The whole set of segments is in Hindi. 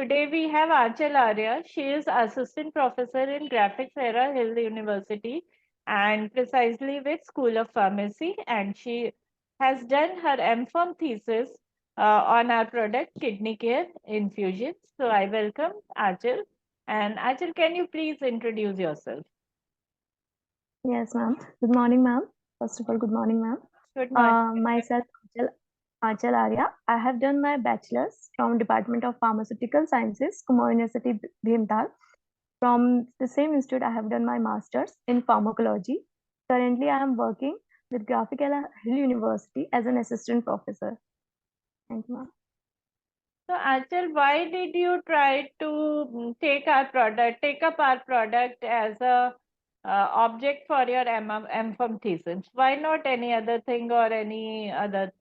today we have Aanchal Arya. She is assistant professor in graphics era Hill University and precisely with School of Pharmacy, and she has done her MPharm thesis on our product Kidney Care Infusions. So I welcome Aanchal. And Aanchal, can you please introduce yourself? Yes, ma'am. Good morning, ma'am. First of all, good morning, ma'am. Good morning. Myself, Aanchal Arya. I have done my bachelor's from Department of Pharmaceutical Sciences, Kumaon University, Bhimtal. From the same institute, I have done my master's in pharmacology. Currently, I am working with Graphicella Hill University as an assistant professor. Thank you, ma'am. So, Achal, why did you try to take up our product as a object for your MPharm thesis? Why not any other thing or any other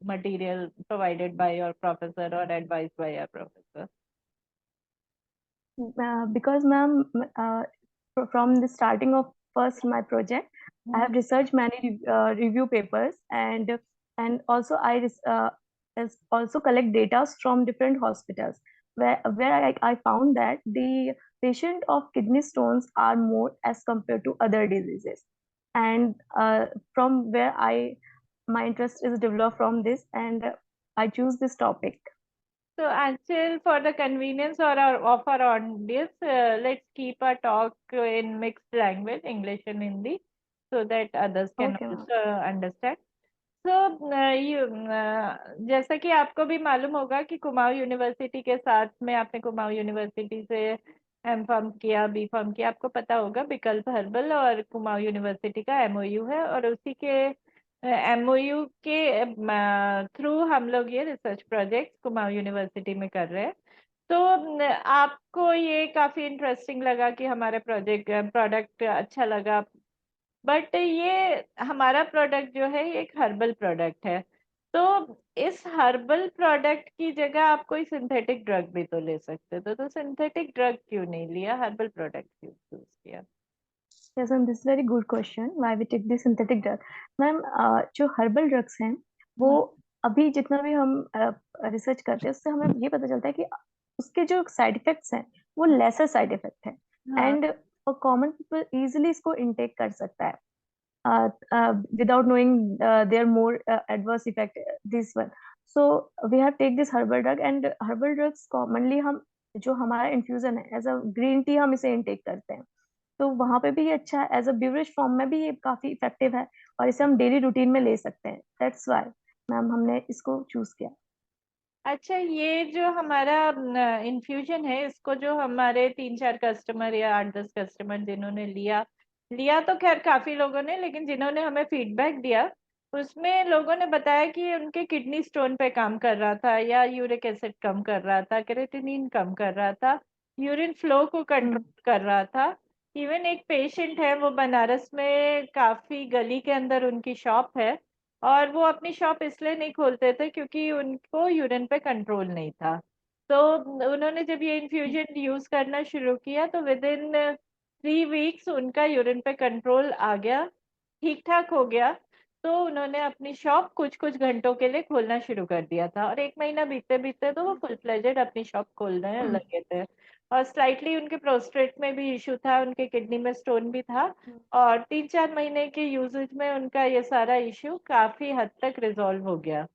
material provided by your professor or advised by your professor? Because, ma'am, from the starting of first my project, I have researched many review papers, and also also collect data from different hospitals where I found that the patient of kidney stones are more as compared to other diseases, and from where my interest is developed from this, and I choose this topic. So, Achal, for the convenience of our audience, let's keep our talk in mixed language, English and Hindi, so that others can Okay, ma'am. also understand. तो जैसा कि आपको भी मालूम होगा कि कुमाऊं यूनिवर्सिटी के साथ में आपने कुमाऊं यूनिवर्सिटी से एम फार्म किया, बी फार्म किया, आपको पता होगा विकल्प हर्बल और कुमाऊं यूनिवर्सिटी का एमओयू है, और उसी के एमओयू के थ्रू हम लोग ये रिसर्च प्रोजेक्ट कुमाऊं यूनिवर्सिटी में कर रहे हैं। तो आपको ये काफी इंटरेस्टिंग लगा कि हमारे प्रोडक्ट अच्छा लगा, बट ये हमारा प्रोडक्ट जो है ये एक हर्बल प्रोडक्ट है। तो इस हर्बल प्रोडक्ट की जगह आप कोई सिंथेटिक ड्रग भी तो ले सकते थे, तो सिंथेटिक ड्रग क्यों नहीं लिया, हर्बल प्रोडक्ट क्यों चूज किया? Yes, ma'am, this is very good question. Why we take the synthetic drug? Ma'am, जो हर्बल ड्रग्स हैं वो अभी जितना भी हम रिसर्च करते हैं उससे हमें ये पता चलता है कि उसके जो साइड इफेक्ट्स हैं वो लेसर साइड इफेक्ट है, हाँ। एंड कॉमन पीपल इजीली इसको इनटेक कर सकता है without knowing their more adverse effect this one. So we have take this herbal drug, and herbal drugs commonly हम जो हमारा इन्फ्यूजन है एज अ ग्रीन टी हम इसे इनटेक करते हैं, तो वहां पे भी ये अच्छा है, एज अ ब्यूरिश फॉर्म में भी ये काफी इफेक्टिव है और इसे हम डेली रूटीन में ले सकते हैं। दैट्स वाई मैम हमने इसको चूज किया। अच्छा, ये जो हमारा इन्फ्यूजन है, इसको जो हमारे 3-4 कस्टमर या 8-10 कस्टमर जिन्होंने लिया लिया तो खैर काफी लोगों ने, लेकिन जिन्होंने हमें फीडबैक दिया उसमें लोगों ने बताया कि उनके किडनी स्टोन पे काम कर रहा था, या यूरिक एसिड कम कर रहा था, क्रेटिनिन कम कर रहा था, यूरिन फ्लो को कंट्रोल कर रहा था। इवन एक पेशेंट है, वो बनारस में काफी गली के अंदर उनकी शॉप है, और वो अपनी शॉप इसलिए नहीं खोलते थे क्योंकि उनको यूरिन पे कंट्रोल नहीं था। तो उन्होंने जब ये इन्फ्यूजन यूज करना शुरू किया तो विद इन 3 वीक्स उनका यूरिन पे कंट्रोल आ गया, ठीक ठाक हो गया। तो उन्होंने अपनी शॉप कुछ कुछ घंटों के लिए खोलना शुरू कर दिया था, और 1 महीना बीतते बीतते तो वो फुल फ्लेजेड अपनी शॉप खोलने लगे थे। और स्लाइटली उनके प्रोस्टेट में भी इशू था, उनके किडनी में स्टोन भी था, और 3-4 महीने के यूजेज में उनका ये सारा इश्यू काफी हद तक रिजॉल्व हो गया,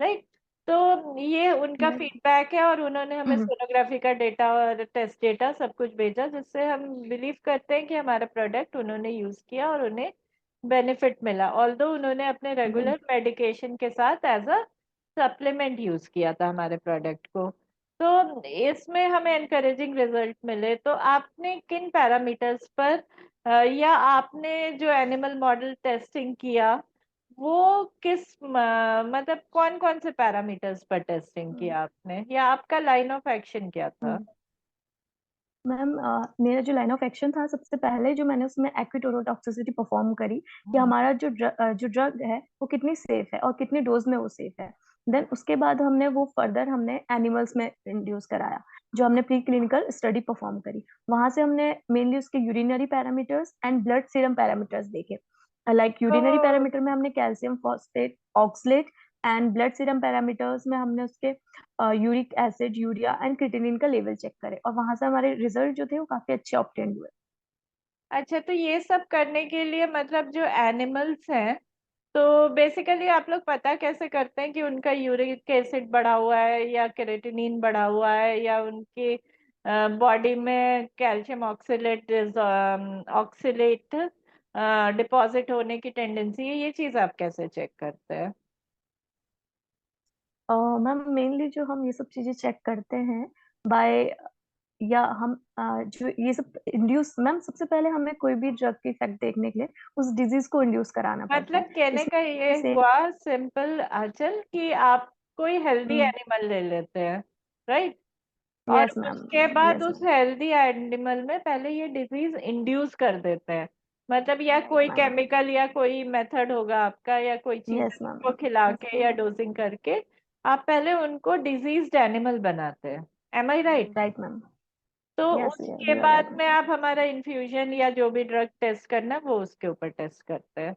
राइट। तो ये उनका फीडबैक है, और उन्होंने हमें सोनोग्राफी का डेटा और टेस्ट डेटा सब कुछ भेजा, जिससे हम बिलीव करते हैं कि हमारा प्रोडक्ट उन्होंने यूज किया और उन्हें बेनिफिट मिला, ऑल्दो उन्होंने अपने रेगुलर मेडिकेशन के साथ एज अ सप्लीमेंट यूज किया था हमारे प्रोडक्ट को। तो इसमें हमें एनकरेजिंग रिजल्ट मिले। तो आपने किन पैरामीटर्स पर या आपने जो एनिमल मॉडल टेस्टिंग किया वो किस मतलब कौन कौन से पैरामीटर्स पर टेस्टिंग किया आपने, या आपका लाइन ऑफ एक्शन क्या था? मैम, मेरा जो लाइन ऑफ एक्शन था, सबसे पहले जो मैंने उसमें एक्विटोरोटॉक्सिसिटी परफॉर्म करी कि हमारा जो ड्रग है वो कितनी सेफ है और कितनी डोज में वो सेफ है। देन उसके बाद हमने वो फर्दर हमने एनिमल्स में इंड्यूस कराया, जो हमने प्री क्लिनिकल स्टडी परफॉर्म करी। वहां से हमने मेनली उसके urinary parameters and blood serum parameters देखे। लाइक यूरिनरी पैरामीटर में हमने calcium phosphate, oxalate, and blood serum parameters में हमने उसके uric acid, urea and creatinine का लेवल चेक करे, और वहां से हमारे रिजल्ट जो थे वो काफी अच्छे ऑब्टेन हुए। अच्छा, तो ये सब करने के लिए मतलब जो एनिमल्स हैं, तो बेसिकली आप लोग पता कैसे करते हैं कि उनका यूरिक एसिड बढ़ा हुआ है या क्रेटिनिन बढ़ा हुआ है या उनकी बॉडी में कैल्शियम ऑक्सलेट ऑक्सलेट डिपॉजिट होने की टेंडेंसी है, ये चीज आप कैसे चेक करते हैं? मैम मेनली जो हम ये सब चीजें चेक करते हैं बाय, या हम जो ये सब इंड्यूस, मैम सबसे पहले हमें कोई भी ड्रग की इफेक्ट देखने के लिए उस डिजीज को इंड्यूस कराना पड़ता मतलब है। कहने का ये इसमें से हुआ सिंपल आंचल कि आप कोई हेल्दी हम्म, एनिमल ले लेते हैं, राइट? और यस मैम, उसके बाद यस उस मैम, हेल्दी एनिमल में पहले ये डिजीज इंड्यूस कर देते हैं, मतलब या राइट कोई मैम, केमिकल या कोई मेथड होगा आपका या कोई चीज यस मैम, को खिला यस के या डोजिंग करके आप पहले उनको डिजीज्ड एनिमल बनाते हैं। एम आई राइट? राइट मैम, तो यस उसके यू आर बाद राइट में मैम, आप हमारा इन्फ्यूजन या जो भी ड्रग टेस्ट करना है वो उसके ऊपर टेस्ट करते हैं।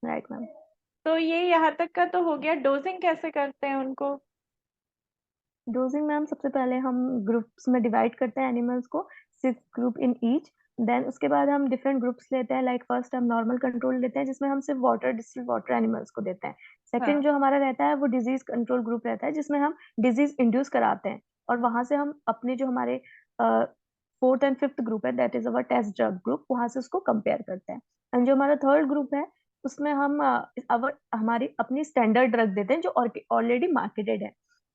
Right ma'am. तो ये यहाँ तक का तो हो गया। डोजिंग कैसे करते हैं उनको? डोजिंग मैम सबसे पहले हम ग्रुप्स में डिवाइड करते हैं एनिमल्स को, 6 ग्रुप इन ईच। देन उसके बाद हम डिफरेंट ग्रुप्स लेते हैं, लाइक फर्स्ट हम नॉर्मल कंट्रोल लेते हैं जिसमें हम सिर्फ वाटर, डिस्टिल्ड वाटर एनिमल्स को देते हैं। सेकंड हाँ। जो हमारा रहता है वो डिजीज कंट्रोल ग्रुप रहता है जिसमें हम डिजीज इंड्यूस कराते हैं, और वहां से हम अपने जो हमारे फोर्थ एंड फिफ्थ ग्रुप है, that is our test drug group, वहां से उसको कंपेयर करते हैं। एंड जो हमारा थर्ड ग्रुप है उसमें हम हमारी अपनी स्टैंडर्ड ड्रग देते हैं जो ऑलरेडी मार्केटेड है।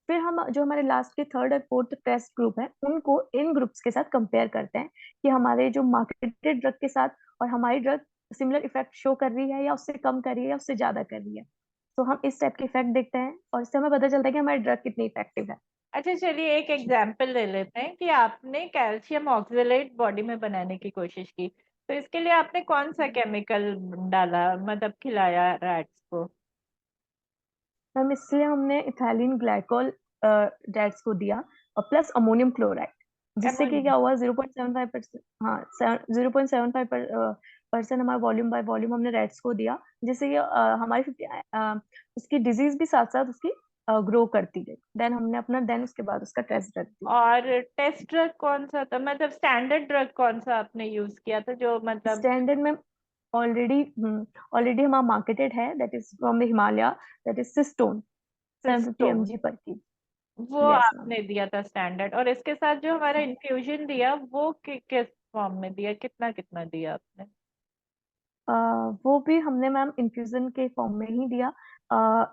फिर हम जो हमारे लास्ट के थर्ड और फोर्थ टेस्ट ग्रुप है उनको इन ग्रुप्स के साथ कंपेयर करते हैं कि हमारे जो मार्केटेड ड्रग के साथ और हमारी ड्रग सिमिलर इफेक्ट शो कर रही है या उससे कम कर रही है या उससे ज्यादा कर रही है। तो हम इस टाइप के इफेक्ट देखते हैं और इससे हमें पता चलता है कि हमारी ड्रग कितनी इफेक्टिव है। अच्छा, चलिए एक एग्जाम्पल ले लेते हैं कि आपने कैल्शियम ऑक्सलेट बॉडी में बनाने की कोशिश की, तो इसके लिए आपने कौन सा केमिकल डाला, मतलब खिलाया रैट्स को? हम इसलिए हमने इथाइलिन ग्लाइकोल डेट्स को दिया, और प्लस अमोनियम क्लोराइड, जिससे कि एमोनियम। क्या हुआ, 0.75%, हाँ 0.75% हमारा वॉल्यूम बाय वॉल्यूम हमने रेट्स को दिया, जिससे कि हमारी 50 उसकी डिजीज भी साथ साथ उसकी ग्रो करती गई। देन हमने अपना, देन उसके बाद उसका टेस्ट रख दिया। और टेस्ट ड्रग कौन सा था, मतलब स्टैंडर्ड ड्रग कौन सा आपने यूज किया था जो मतलब? स्टैंडर्ड में ऑलरेडी ऑलरेडी हमारा मार्केटेड है, that is from the Himalaya, that is cistron, 750 cistron, mg पर की। वो यस मैम। आपने दिया था स्टैंडर्ड। और इसके साथ जो हमारा इन्फ्यूजन दिया वो किस फॉर्म में दिया, कितना कितना दिया आपने? वो भी हमने मैम इन्फ्यूजन के फॉर्म में ही दिया,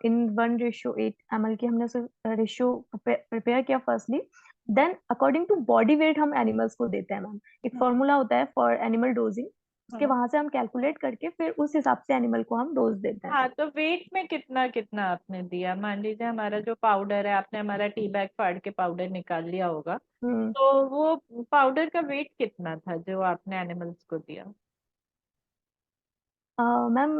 इन 1:8 ml की हमने उसे रेशियो प्रिपेयर किया firstly. Then according to body weight हम एनिमल्स को देते हैं मैम, एक हम्म। फॉर्मूला होता है फॉर एनिमल डोजिंग, उसके हम्म। वहां से हम कैलकुलेट करके फिर उस हिसाब से एनिमल को हम डोज देते हैं। हाँ, तो वेट में कितना कितना आपने दिया? मान लीजिए हमारा जो पाउडर है, आपने हमारा टी बैग फाड़ के पाउडर निकाल लिया होगा, हम्म। तो वो पाउडर का वेट कितना था जो आपने एनिमल्स को दिया? मैम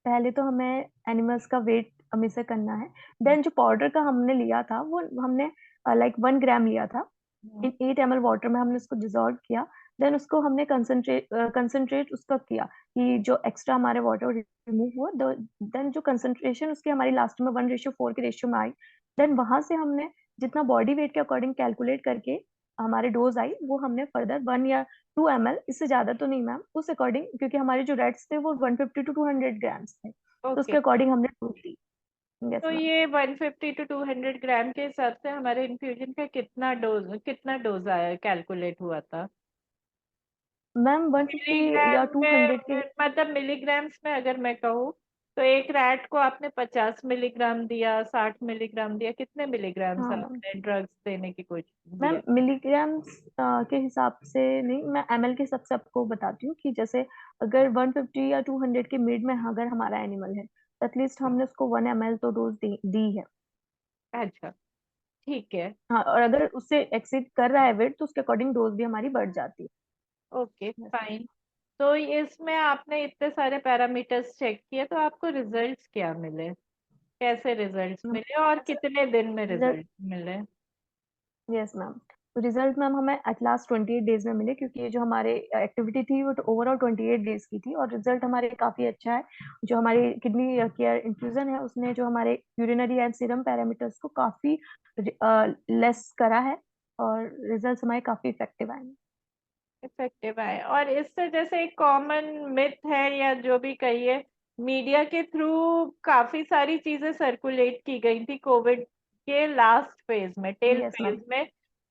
पहले तो हमें एनिमल्स का वेट मेजर करना है। देन जो पाउडर का हमने लिया था वो हमने लाइक 1 ग्राम लिया था। हम्म। इन 8 ml वाटर में हमने उसको डिजोल्व किया। देन उसको हमने कंसंट्रेट उसका किया कि जो एक्स्ट्रा हमारे वाटर रिमूव हुआ। देन जो कंसंट्रेशन उसकी हमारी लास्ट में 1:4 के रेशियो में आई। देन वहां से हमने जितना बॉडी वेट के अकॉर्डिंग कैलकुलेट करके हमारे डोज आई, वो हमने फर्दर 1 या 2 ml, इससे ज्यादा तो नहीं मैम, उस अकॉर्डिंग, क्योंकि हमारे जो रेट्स थे वो 150 to 200 ग्राम्स थे, तो ओके। उसके अकॉर्डिंग हमने डोज दी। यस तो मैम। ये 150 to 200 ग्राम के हिसाब से हमारे इन्फ्यूजन का कितना डोज आया, कैलकुलेट हुआ था? मैम 150 मिलीग्राम या टू में, हंड्रेड के। मतलब मिलीग्राम्स में अगर मैं कहूँ, तो एक रैट को आपने 50 मिलीग्राम दिया, 60 मिलीग्राम दिया, कितने मिलीग्राम्स हाँ मैम। आपने ड्रग्स देने की कोशिश मैम दिया? मिलीग्राम्स के हिसाब से नहीं, मैं एमएल के हिसाब से आपको बताती हूँ कि जैसे अगर 150 या 200 के मिड में अगर हमारा एनिमल है, एटलीस्ट हमने उसको 1 ml तो डोज दी है। अच्छा, ठीक है। हाँ, और अगर उससे एक्सीड कर रहा है वेट तो उसके अकॉर्डिंग डोज भी हमारी बढ़ जाती है। Okay, yes fine. तो इसमें आपने इतने सारे पैरामीटर्स चेक किए, तो आपको रिजल्ट्स क्या मिले? कैसे रिजल्ट्स मैम। मिले और कितने दिन में रिजल्ट, रिजल्ट मिले? यस मैम, रिजल्ट मैम हमें एट लास्ट 28 डेज में मिले, क्योंकि ये जो हमारे एक्टिविटी थी वो ओवरऑल 28 डेज की थी, और रिजल्ट हमारे काफी अच्छा है। जो हमारी किडनी केयर इन्फ्यूजन है उसने जो हमारे यूरिनरी एंड सीरम पैरामीटर्स को काफी लेस करा है, और रिजल्ट हमारे काफी इफेक्टिव आए हैं। इफेक्टिव आए। और इससे जैसे एक कॉमन मिथ है या जो भी कहिए, मीडिया के थ्रू काफी सारी चीजें सर्कुलेट की गई थी कोविड के लास्ट फेज में, टेल यस मैम। फेज में,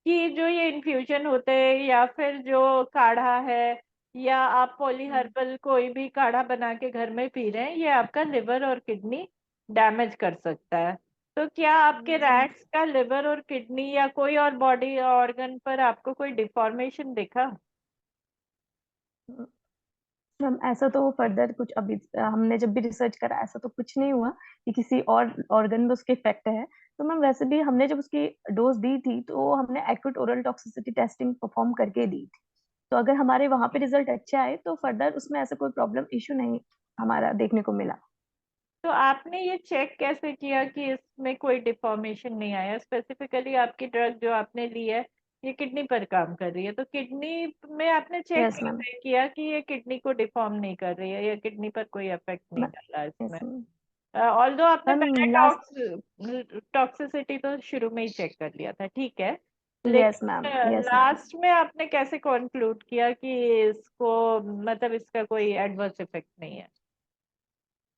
कि जो ये इन्फ्यूजन होते हैं या फिर जो काढ़ा है या आप पॉली हर्बल कोई भी काढ़ा बना के घर में पी रहे हैं, ये आपका लिवर और किडनी डैमेज कर सकता है। तो क्या आपके रैट्स का लिवर और किडनी या कोई और बॉडी ऑर्गन पर आपको कोई डिफॉर्मेशन दिखा? मैम ऐसा तो फर्दर कुछ अभी हमने जब भी रिसर्च करा ऐसा तो कुछ नहीं हुआ कि किसी और ऑर्गन में उसके इफेक्ट है। तो मैम वैसे भी हमने जब उसकी डोज दी थी तो हमने acute oral toxicity testing perform करके दी थी। तो अगर हमारे वहां पे रिजल्ट अच्छे आए तो फर्दर उसमें ऐसा कोई प्रॉब्लम इशू नहीं हमारा देखने को मिला। तो आपने ये चेक कैसे किया कि इसमें कोई डिफॉर्मेशन नहीं आया? स्पेसिफिकली आपकी ड्रग जो आपने ली है ये किडनी पर काम कर रही है, तो किडनी में आपने चेक यस मैम। कैसे किया कि ये किडनी को डिफॉर्म नहीं कर रही है या किडनी पर कोई इफेक्ट नहीं डाला यस इसमें? मैम। ऑल्दो आपने मैम पहले लास्ट। टॉक्सिसिटी तो शुरू में ही चेक कर लिया था, ठीक है, यस मैम। लेकिन यस मैम। लास्ट में आपने कैसे कंक्लूड किया कि इसको, मतलब इसका कोई एडवर्स इफेक्ट नहीं है?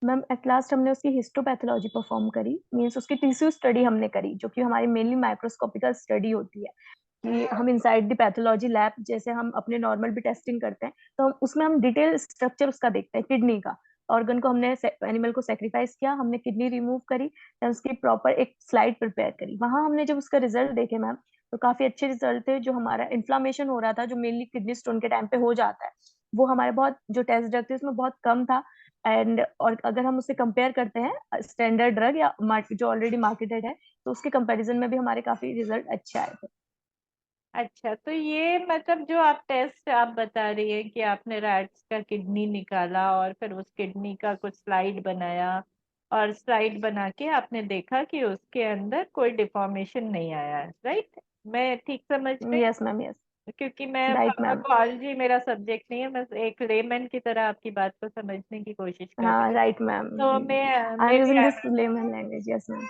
मैम एट लास्ट हमने उसकी हिस्टोपैथोलॉजी परफॉर्म करी, मीन्स उसकी टिश्यू स्टडी हमने करी, जो कि हमारी मेनली माइक्रोस्कोपिकल स्टडी होती है। कि हम इनसाइड द पैथोलॉजी लैब जैसे हम अपने नॉर्मल भी टेस्टिंग करते हैं, तो उसमें हम डिटेल स्ट्रक्चर उसका देखते हैं। किडनी का ऑर्गन को हमने एनिमल को सेक्रीफाइस किया, हमने किडनी रिमूव करी, देन उसकी प्रॉपर एक स्लाइड प्रिपेयर करी। वहां हमने जब उसका रिजल्ट देखे मैम, तो काफी अच्छे रिजल्ट थे। जो हमारा इन्फ्लामेशन हो रहा था जो मेनली किडनी स्टोन के टाइम पे हो जाता है, वो हमारे बहुत जो टेस्ट ड्रग थे उसमें बहुत कम था। एंड और अगर हम उसे कंपेयर करते हैं स्टैंडर्ड ड्रग या मार्केट जो ऑलरेडी मार्केटेड है, तो उसके कंपैरिजन में भी हमारे काफी रिजल्ट अच्छे आए थे। अच्छा, तो ये मतलब जो आप टेस्ट आप बता रही है कि आपने रैट्स का किडनी निकाला और फिर उस किडनी का कुछ स्लाइड बनाया और स्लाइड बना के आपने देखा कि उसके अंदर कोई डिफॉर्मेशन नहीं आया है, राइट? मैं ठीक समझ रही यस मैम। यस। हूँ? क्योंकि मैं राइट मैम। फार्माकोलॉजी मेरा सब्जेक्ट नहीं है, मैं एक लेमैन की तरह आपकी बात को समझने की कोशिश कर रही हाँ राइट मैम। हूँ। तो मैं I am may using B, this lemon language. Yes ma'am.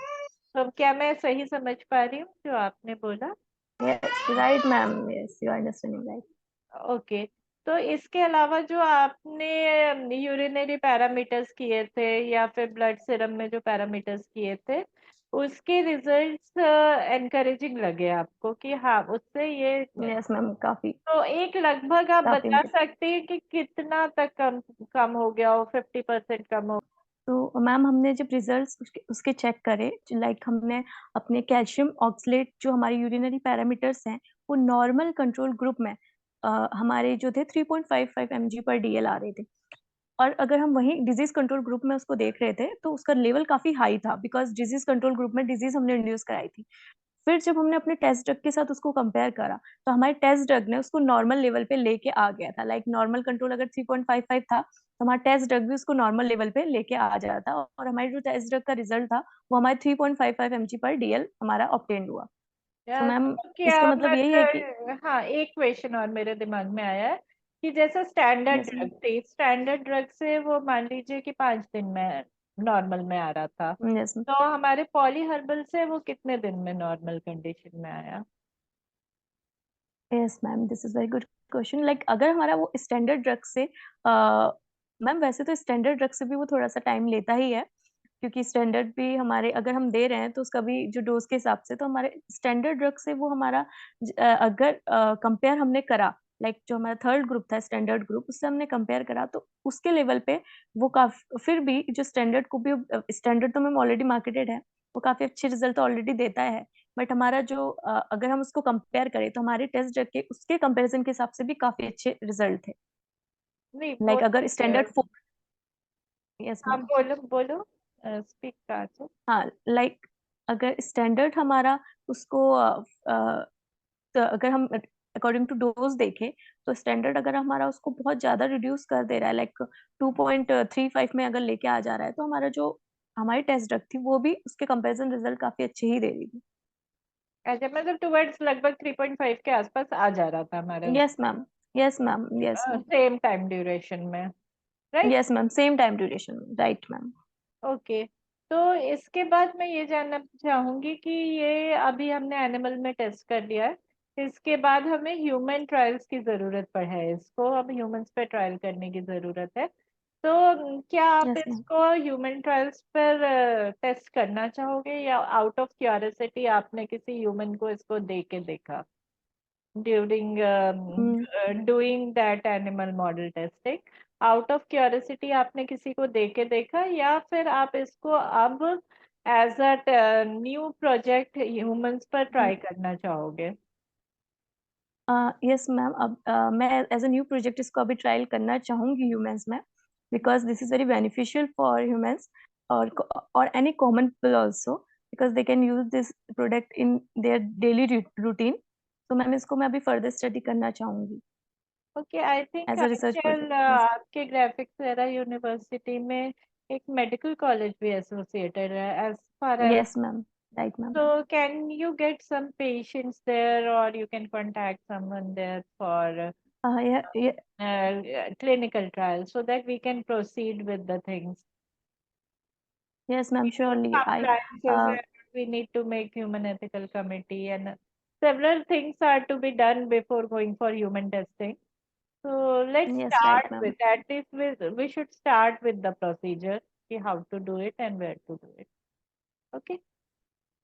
तो क्या मैं सही समझ पा रही हूँ जो आपने बोला? Yes right ma'am. Yes you understanding right. Okay. तो इसके अलावा जो आपने यूरिनरी पैरामीटर्स किए थे या फिर ब्लड सीरम में जो पैरामीटर्स किए थे, उसके रिजल्ट्स एनकरेजिंग लगे आपको कि हाँ उससे ये, यस मैम। काफी तो एक लगभग आप काफी बता इम्प्रूव। सकते हैं कि कितना तक कम कम हो गया हो? 50% कम हो? तो मैम हमने जब रिजल्ट्स उसके चेक करे, लाइक हमने अपने कैल्शियम ऑक्सलेट जो हमारे यूरिनरी पैरामीटर्स हैं वो नॉर्मल कंट्रोल ग्रुप में हमारे जो थे 3.55 mg पर डीएल आ रहे थे। और अगर हम वही डिजीज कंट्रोल ग्रुप में उसको देख रहे थे तो उसका लेवल काफी हाई था, बिकॉज डिजीज कंट्रोल ग्रुप में डिजीज हमने इंड्यूस कराई थी। फिर जब हमने अपने टेस्ट ड्रग के साथ उसको कंपेयर करा, तो हमारे टेस्ट ड्रग ने उसको नॉर्मल लेवल पे लेके आ गया था। लाइक नॉर्मल कंट्रोल अगर 3.55 था, तो हमारा टेस्ट ड्रग भी उसको नॉर्मल लेवल पे लेके आ जाता, और हमारे जो टेस्ट ड्रग का रिजल्ट था वो हमारे 3.55 mg पर डीएल हमारा ऑब्टेन हुआ। तो मैम तो इसका क्या मतलब यही है कि मतलब, हाँ एक क्वेश्चन और मेरे दिमाग में आया है कि जैसे स्टैंडर्ड यस ड्रग थी, स्टैंडर्ड ड्रग से वो मान लीजिए कि 5 दिन में नॉर्मल में आ रहा था, मैम। यस। तो हमारे पॉली हर्बल से वो कितने दिन में नॉर्मल कंडीशन में आया? Yes ma'am, this is very good question. Like अगर हमारा वो स्टैंडर्ड ड्रग से मैम वैसे तो स्टैंडर्ड ड्रग से भी वो थोड़ा सा टाइम लेता ही है, क्योंकि स्टैंडर्ड भी हमारे अगर हम दे रहे हैं तो उसका भी जो डोज के हिसाब से, तो हमारे स्टैंडर्ड ड्रग से वो हमारा अगर कंपेयर हमने करा, लाइक जो हमारा थर्ड ग्रुप था स्टैंडर्ड ग्रुप, उससे हमने कंपेयर करा तो उसके लेवल पे वो काफी, फिर भी जो स्टैंडर्ड को भी, स्टैंडर्ड तो मैम ऑलरेडी मार्केटेड है, वो काफी अच्छे रिजल्ट ऑलरेडी देता है। बट हमारा जो अगर हम उसको कंपेयर करें तो हमारे टेस्ट ड्रग के उसके कंपैरिजन के हिसाब से भी काफी अच्छे रिजल्ट थे। नहीं लाइक अगर स्टैंडर्ड बोलो, फोर। यस आप मैम। बोलो बोलो, स्पीक करा से। हाँ लाइक अगर स्टैंडर्ड हमारा उसको तो अगर हम अकॉर्डिंग टू डोज देखें, तो स्टैंडर्ड अगर हमारा उसको बहुत ज्यादा रिड्यूस कर दे रहा है, लाइक 2.35 में अगर लेके आ जा रहा है, तो हमारा जो हमारी टेस्ट ड्रग थी वो भी उसके कंपैरिजन रिजल्ट काफी अच्छे ही दे रही थी। अच्छा, मतलब टुवर्ड्स लगभग 3.5 के आसपास आ जा रहा था हमारा yes ma'am, yes ma'am, yes ma'am, same time duration में, right? Yes ma'am, same time duration, right ma'am. Okay. तो इसके बाद मैं ये जानना चाहूंगी कि ये अभी हमने एनिमल में टेस्ट कर लिया है, इसके बाद हमें ह्यूमन ट्रायल्स की जरूरत पड़ है, इसको अब ह्यूमंस पे ट्रायल करने की जरूरत है। तो क्या आप यस मैम। इसको ह्यूमन ट्रायल्स पर टेस्ट करना चाहोगे, या आउट ऑफ क्यूरियोसिटी आपने किसी ह्यूमन को इसको दे के देखा during doing that animal model testing? Out of curiosity आपने किसी को दे के देखा, या फिर आप इसको अब as a new project humans पर ट्राई करना चाहोगे? यस मैम, अब मैं एज अ न्यू प्रोजेक्ट इसको अभी ट्रायल करना चाहूंगी ह्यूमंस में, because this is very beneficial for humans और any common people also, because they can use this product in their daily routine. तो मैम इसको मैं अभी फर्दर स्टडी करना चाहूंगी okay, I think as a research आजकल प्रोजेक्ट। यस, आपके ग्राफिक्स वेरा यूनिवर्सिटी में एक मेडिकल कॉलेज भी एसोसिएटेड है, as far as. Yes ma'am, right ma'am. So can you get some patients there, or you can contact someone there for clinical trials so that we can proceed with the things? Yes ma'am, surely Some I trials we need to make human ethical committee, and several things are to be done before going for human testing. So let's yes, right start ma'am. with, at least we should start with the procedure, see how to do it and where to do it. Okay.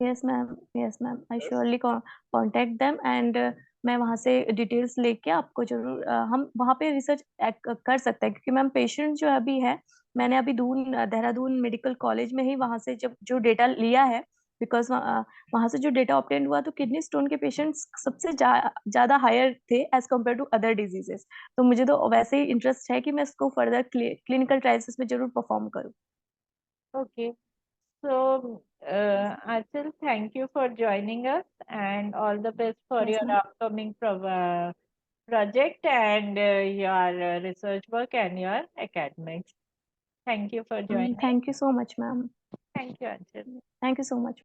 Yes ma'am, yes ma'am, I surely contact them and मैं वहाँ से डिटेल्स लेके आपको जरूर हम वहाँ पे रिसर्च कर सकते हैं, क्योंकि मैम पेशेंट जो अभी है, मैंने अभी देहरादून मेडिकल कॉलेज में ही वहाँ से जब जो डेटा लिया है, बिकॉज वहाँ से जो डेटा ऑब्टेन हुआ तो किडनी स्टोन के पेशेंट्स सबसे ज्यादा हायर थे as compare to other diseases. तो मुझे तो वैसे ही इंटरेस्ट है कि मैं इसको फर्दर क्लिनिकल ट्रायल्स में जरूर परफॉर्म करूँ। Okay. So, Achal, thank you for joining us, and all the best for yes your ma'am. upcoming project and your research work and your academics. Thank you for joining. Thank you so much ma'am. Thank you, Achal. Thank you so much.